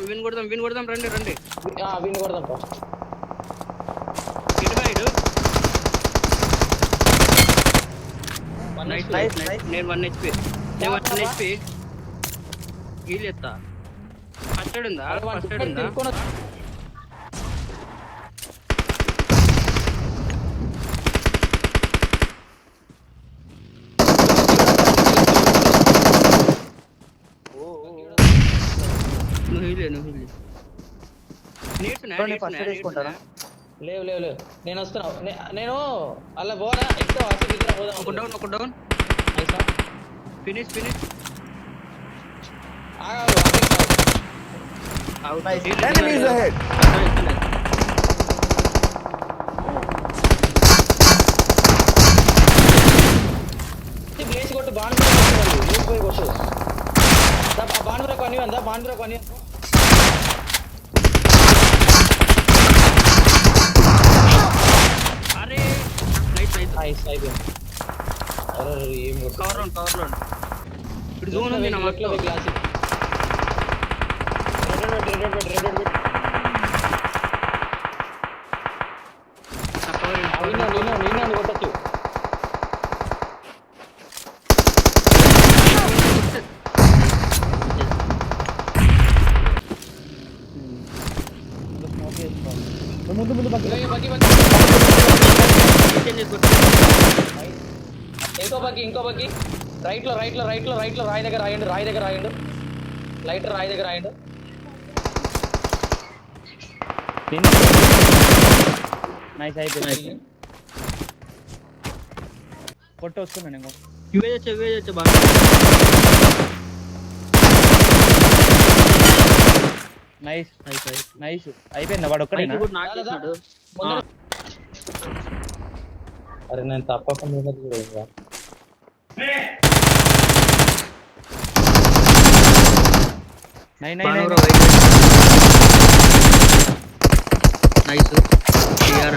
Win కొడదాం రండి win కొడదాం నేను 1 HP హీల్ ఎత్తా ఫస్ట్ ఎయిడ్ ఉందా నువ్వు లేవు నేను వస్తున్నా నేను అలా పోనా ఎక్కువ ఒక down finish Enemies ahead. Place కొట్టు బాండ్ పోయి కొట్టు బాండ్ కొని వందా బాండ్ కొని అరే నైస్ ఏం కవర్ ఇప్పుడు జోన్ ఉంది నా మట్లో క్లాస్ నేను కొట్టచ్చు ముందు ఇంకో బగ్గి రైట్ లో రాయి దగ్గర రాయండు రాయి దగ్గర రాయండు నైస్ అయిపోయింది కొట్టు వస్తున్నా నేను ఇవే చేయొచ్చు బాగా నైస్ అయిపోయిందా వాడు ఒక్కడేనా అరే నేను తప్పకుండా చూడగా నైస్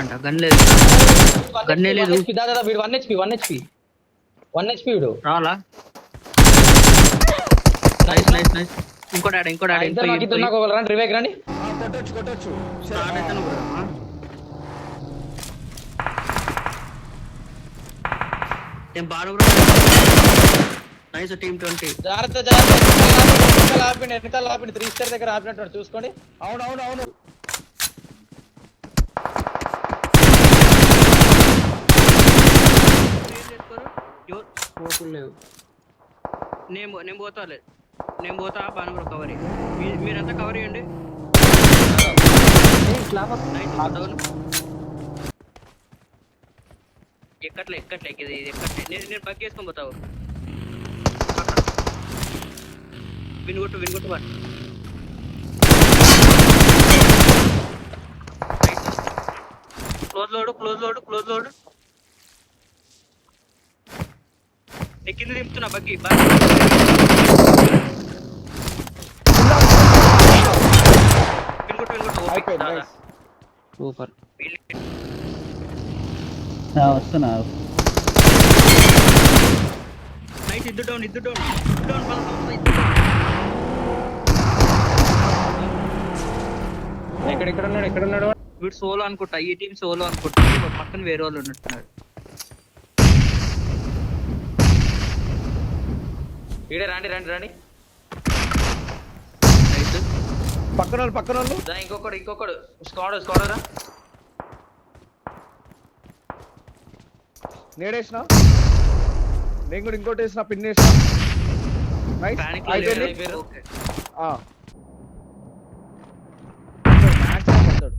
అంట గన్లేదు వీడు 1 HP వీడు రావాలా నైస్ ఇంకోటి రివేక్ రండి కొట్టొచ్చు నైస్ టీమ్ 20 జాగ్రత్త వెనకాల ఆపిండి 3 స్టార్ దగ్గర ఆపినట్టు చూసుకోండి అవును నేను పోతా బాగా కవర్ మీరంతా కవర్ చేయండి ఎక్కట్లే ఇది ఎక్కట్లే నేను బగ్ చేసుకొని పోతావు వినుగొట్టు క్లోజ్ లోడ్ కింద దింపుతున్నా బగ్గి సూపర్ వస్తున్నా నైట్ ఇద్దు డౌన్ ఎక్కడున్నాడు వీడు సోలో అనుకుంటా ఈ టీం సోలో అనుకుంటా పక్కన వేరే వాళ్ళు ఉన్నట్టున్నారు ఈడే రండి పక్కన వాళ్ళు ఇంకొకడు స్క్వాడ్ రా నేడేసిన నేను కూడా ఇంకోటి వేసిన పిన్ వేసిన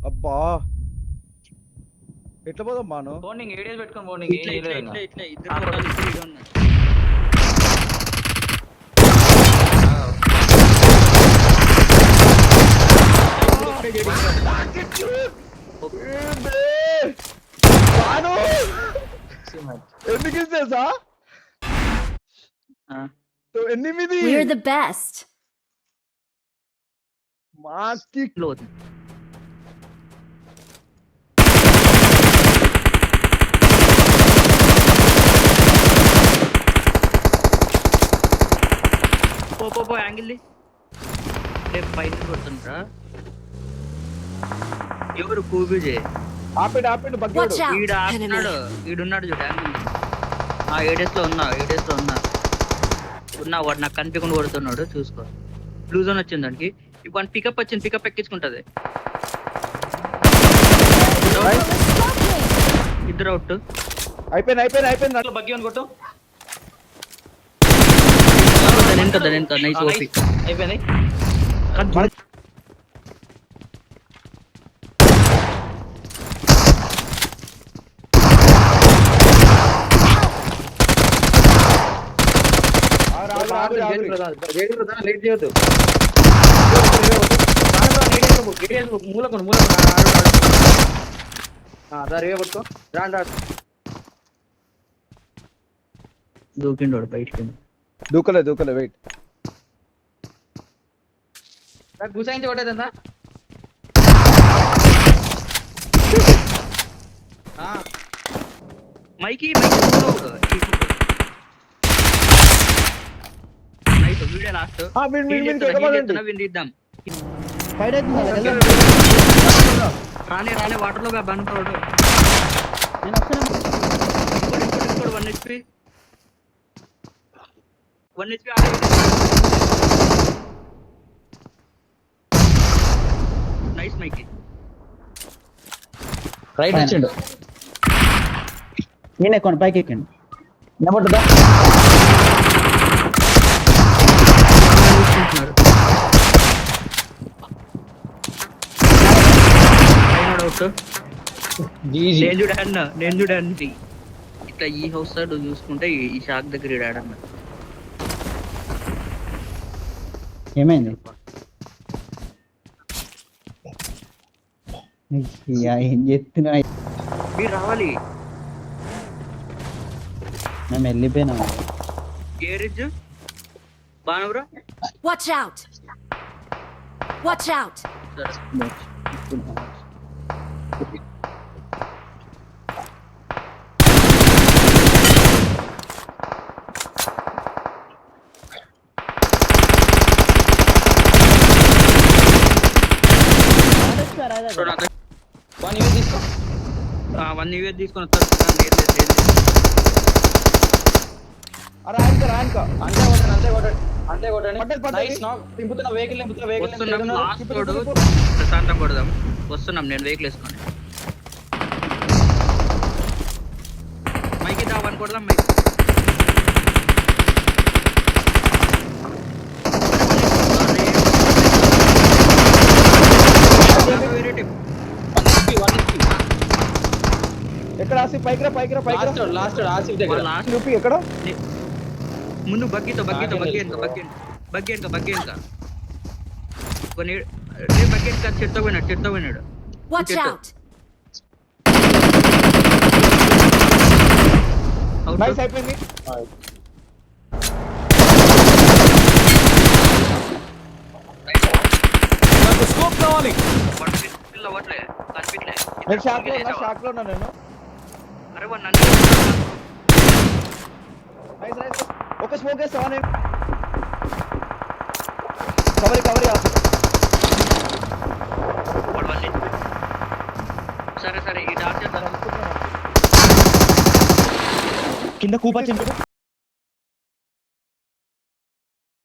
అబ్బా ఎట్లా పోదాం బాను ఏడియాస్ పెట్టుకొని ఎందుకు తెలుసా ఎనిమిది We're the best. మాస్కి పో యాంగిల్ అంటే పైన కొడుతుండ్రా ఎవరు కూబిజే ఆపిండు బగ్గాడు Watch out! ఈడ ఆడుతున్నాడు ఈడున్నాడు చూడు ఏడేస్ లో ఉన్నా వాడు నాకు కనిపించకుండా కొడుతున్నాడు చూసుకో బ్లూ జోన్ వచ్చింది దానికి ఇప్పుడు పికప్ వచ్చింది పికప్ ఎక్కించుకుంటది ఇద్దరు అవుట్ అయిపోయింది దాంట్లో బగ్గి అని కొట్టు నైస్ ఓపి అయిపోయింది లేట్ చేయొద్దు మూలకొను రేవ పట్టుకో రాండి దూకిండు బయటికి దూకలే వెయిట్ గుసాయించి కొట్టేదా మైకి నైట్ వీడియో లాస్ట్ విండిద్దాం రాలే వాటర్ లో బండుకోడు వన్ హెచ్పి నైస్ మైకి రైట్ వచ్చిండు నేను ఎక్కండి పైకి ఎక్కండి నిలబడుతుందా నేను చూడండి ఇట్లా ఈ హౌస్ సైడ్ చూసుకుంటే ఈ షాక్ దగ్గర ఆడన్న ఏమైంది ఏం చెప్తున్నా మీరు రావాలి మేము వెళ్ళిపోయినా garage బానవరా Watch out! Watch out! తీసుకో 1 ఇయర్ తీసుకొని వస్తారు అంతే కొట్టండి తింపుతున్న వెహికల్ వస్తున్నాం లాస్ట్ రోడ్ ప్రశాంతం కొడదాం వస్తున్నాం నేను వెహికల్ వేసుకొని మైకి దావని కొడదాం మైకి వేరే టిప్ ఎక్కడ ఆసిఫ్ పైకి రా లాస్ట్ ఆసిఫ్ దగ్గర లాస్ట్ చూపి ఎక్కడ ముందు బగ్గీతో బగ్గి వెనక కొన్ని బగ్గీ వెనక చెట్తో పోయినాడు Watch out! నైస్ అయిపోయింది నేను షాక్ లో ఉన్నా నేను అరే వాడు నైస్ ఒక స్మోక్ వేస్తావా నేను కవరీ ఆసిఫ్ సరే ఈ డాక్టర్ కింద కూపచ్చింది